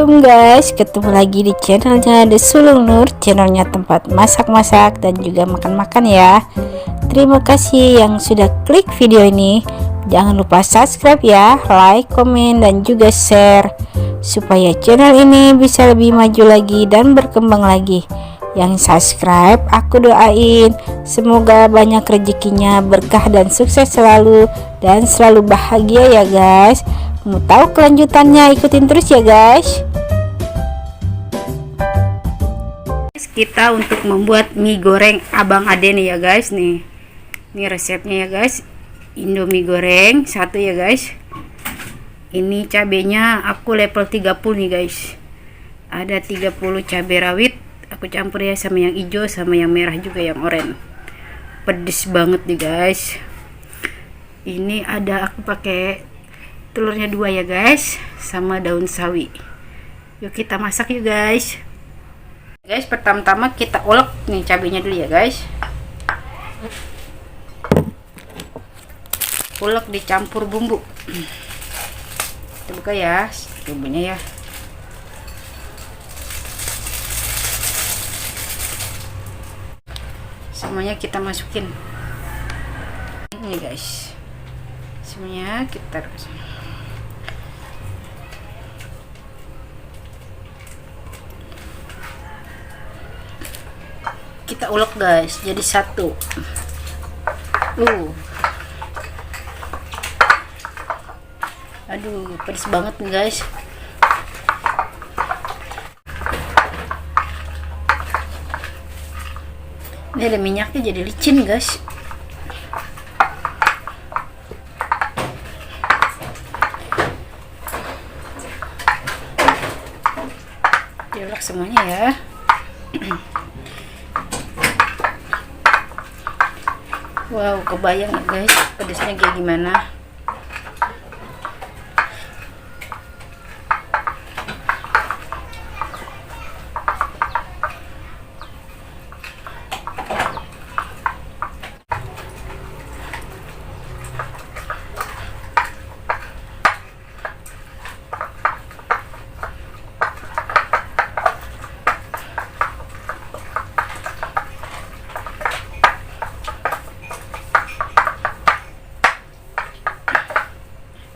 Assalamualaikum guys, ketemu lagi di channelnya The Sulung Nur, channelnya tempat masak-masak dan juga makan-makan ya. Terima kasih yang sudah klik video ini. Jangan lupa subscribe ya, like, komen, dan juga share supaya channel ini bisa lebih maju lagi dan berkembang lagi. Yang subscribe aku doain semoga banyak rezekinya, berkah dan sukses selalu dan selalu bahagia ya guys. Mau tahu kelanjutannya, ikutin terus ya guys. Kita untuk membuat mie goreng Abang Ade nih ya guys. Nih resepnya ya guys. Indomie goreng satu ya guys. Ini cabenya aku level 30 nih guys. Ada 30 cabai rawit. Aku campur ya sama yang hijau sama yang merah juga, yang oranye. Pedes banget nih guys. Ini ada aku pakai telurnya 2 ya guys, sama daun sawi. Yuk kita masak yuk guys. Guys, pertama-tama kita ulek nih cabenya dulu ya guys. Ulek dicampur bumbu. Kita buka ya bumbunya ya. Semuanya kita masukin. Ini guys. Semuanya kita ulek guys jadi satu. Aduh, pedes banget nih guys. Ini ada minyaknya jadi licin guys. Diulek semuanya ya. Wow, kebayang ya guys pedesnya kayak gimana.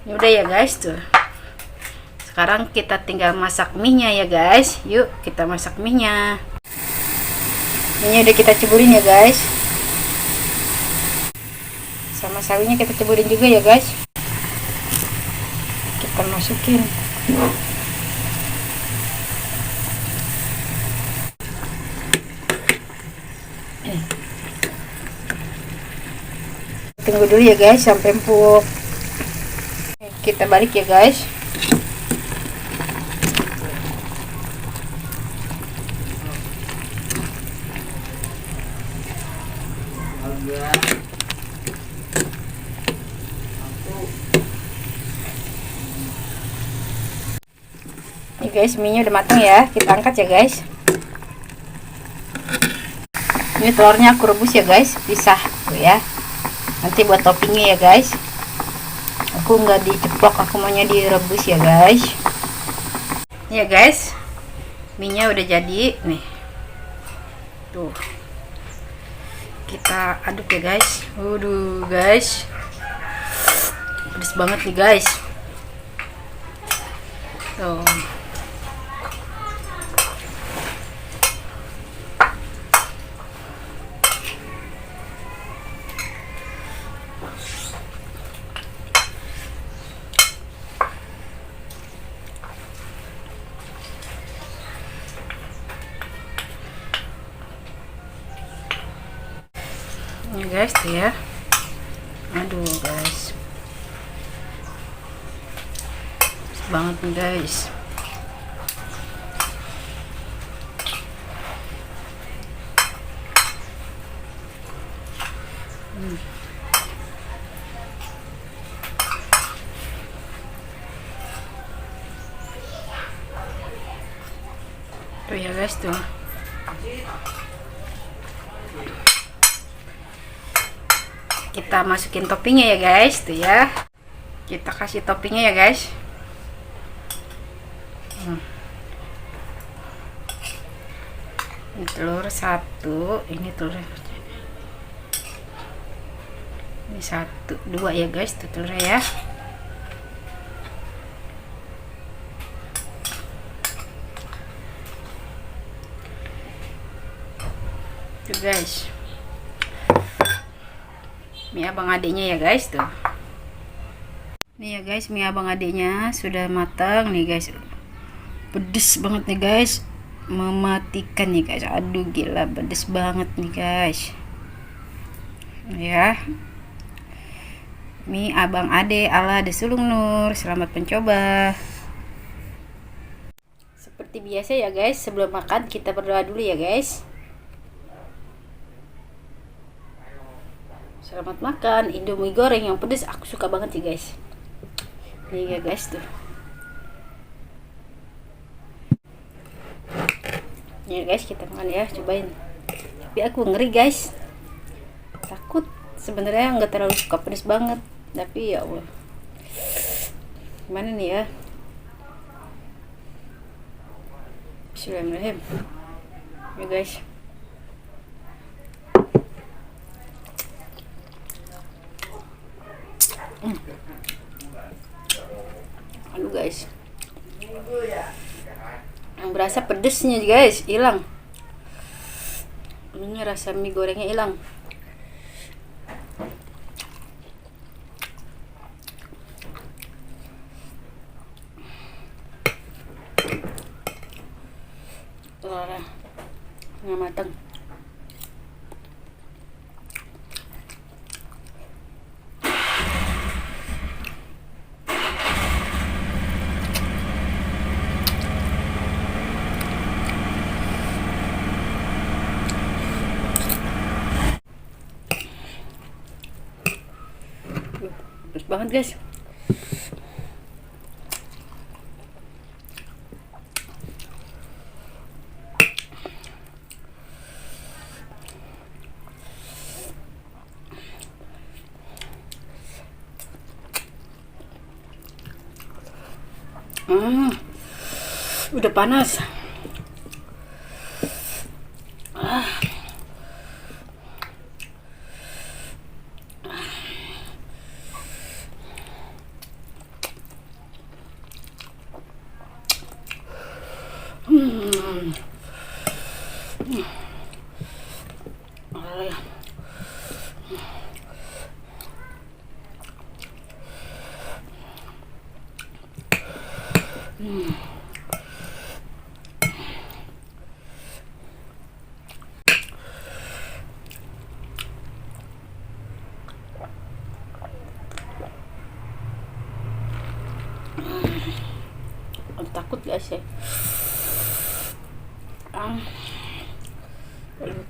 Udah ya guys tuh. Sekarang kita tinggal masak mie-nya ya guys. Yuk kita masak mie-nya. Mie-nya udah kita ceburin ya guys. Sama sawinya kita ceburin juga ya guys. Kita masukin. Tunggu dulu ya guys sampai empuk. Kita balik ya guys. Nih guys, mie-nya udah matang ya. Kita angkat ya guys. Ini telurnya aku rebus ya guys, pisah tuh ya. Nanti buat toppingnya ya guys. Aku nggak diceplok, aku maunya direbus ya guys. Ya guys, mie-nya udah jadi nih. Tuh. Kita aduk ya guys. Waduh guys. Pedes banget nih guys. Tuh. Ya guys tuh ya. Aduh guys, banget nih guys. Tuh ya guys tuh. Kita masukin toppingnya ya guys tuh ya. Kita kasih toppingnya ya guys. Ini telur satu, ini telur ini satu, dua ya guys, tuh telurnya ya. Tuh guys, mie abang adiknya ya guys tuh. Nih ya guys, mie abang adiknya sudah matang nih guys. Pedes banget nih guys, mematikan nih guys. Aduh gila, pedes banget nih guys. Ya, mie abang ade ala Desulung Nur. Selamat mencoba. Seperti biasa ya guys, sebelum makan kita berdoa dulu ya guys. Selamat makan Indomie goreng yang pedas, aku suka banget ya guys. Nih ya guys tuh. Nih guys, kita makan ya, cobain. Tapi aku ngeri guys, takut. Sebenarnya nggak terlalu suka pedas banget, tapi ya Allah, gimana nih ya. Bismillahirrahmanirrahim ya guys. Aduh guys, yang berasa pedesnya guys hilang. Ini rasa mie gorengnya hilang. Telurnya nggak matang. Pedes banget guys. Udah panas. Takut guys ya.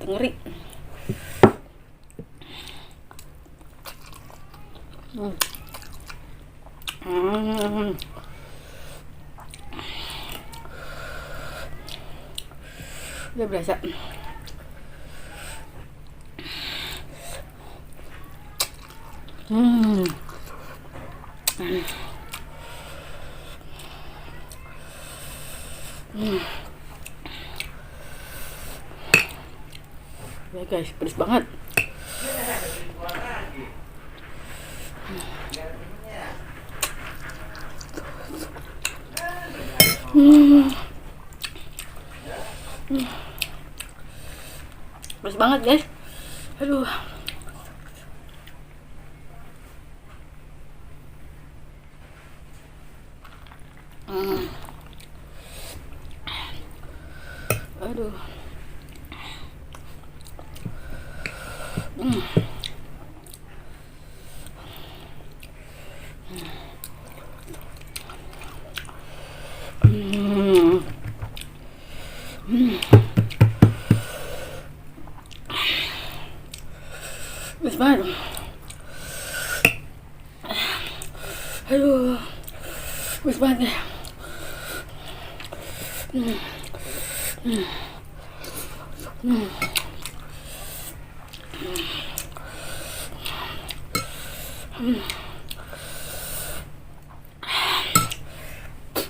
Ngeri. Udah berasa. Ya guys, pedes banget. Pedes banget guys. Aduh. Aduh. Pedes banget. Aduh, pedes banget ya.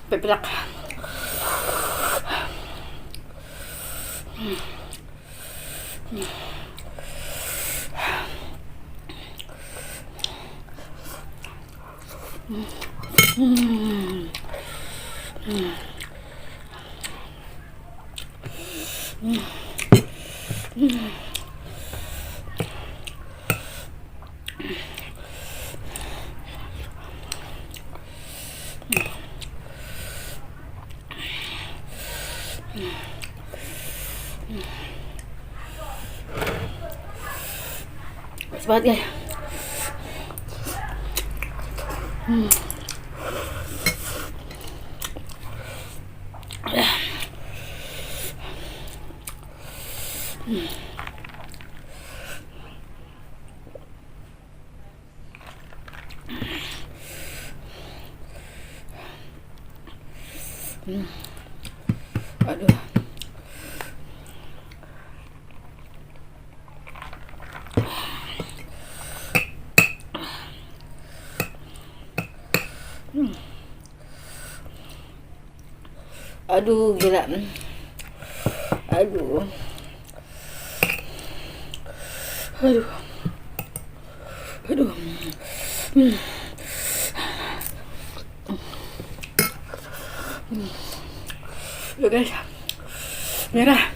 Pepilak. Sebat guys. Aduh. Aduh, gila. Aduh. Aduh. Aduh. Loh guys. Merah.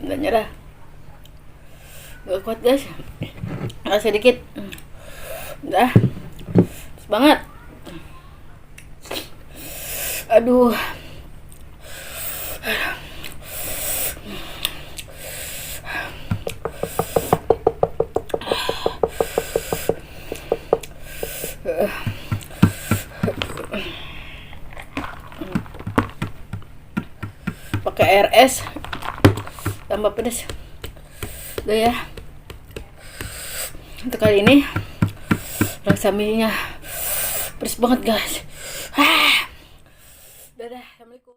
Udah nyerah. Gak kuat guys. Sedikit. Udah. Pas banget. Aduh. Pakai air es tambah pedas. Udah ya. Untuk kali ini rasa mie nya pedas banget guys.